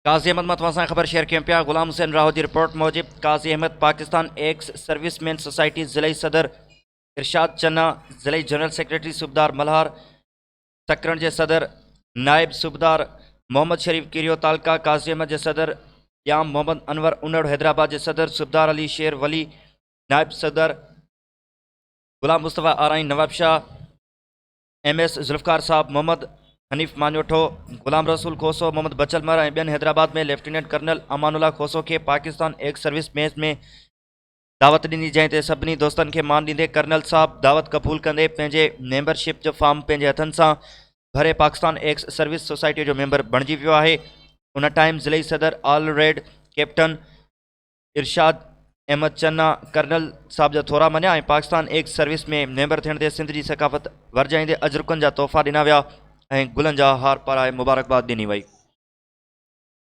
काजी अहमद मतवा सां ख़बर शेयर कयूं पिया। ग़ुलाम हुसैन राहो जी रिपोर्ट मूजिब Qazi Ahmed Pakistan ex serviceman society ज़िले सदर इरशाद चन्ना, ज़िले जनरल सेक्रेटरी सूबेदार मल्हार सकरण के सदर नायब सूबेदार मोहम्मद शरीफ किरियो तालका, काजी अहमद के सदर याम मोहम्मद अनवर उन्नड़ हैदराबाद के सदर सूबेदार अली शेर वली, नायब सदर गुलाम मुस्तफ़ा आराइन नवाब शाह, MS जुल्फ़कार साहब, मोहम्मद हनीफ मानोठो, गुलाम रसूल खोसो, मोहम्मद बचल मर ऐं ॿियनि हैदराबाद में लेफ्टिनेंट कर्नल अमानुल्ला खोसो के पाकिस्तान एक्स सर्विस मैच में दावत ॾिनी, जंहिं ते सभिनी दोस्तनि खे मान ॾींदे कर्नल साहब दावत क़बूल कंदे पंहिंजे मेंबरशिप जो फॉर्म पंहिंजे हथनि सां भरे पाकिस्तान एक्स सर्विस सोसाइटी जो मेंबर बणिजी वियो आहे। उन टाइम ज़िले सदर ऑल रेड कैप्टन इरशाद अहमद चन्ना कर्नल साहब जा थोरा मञिया ऐं पाकिस्तान एक्स सर्विस में मेंबर थियण ते सिंध जी सकाफ़त वरजाईंदे अजरुकनि जा तोहफ़ा ॾिना विया ऐं गुलनि जा हार पाराए मुबारकबाद ॾिनी वई।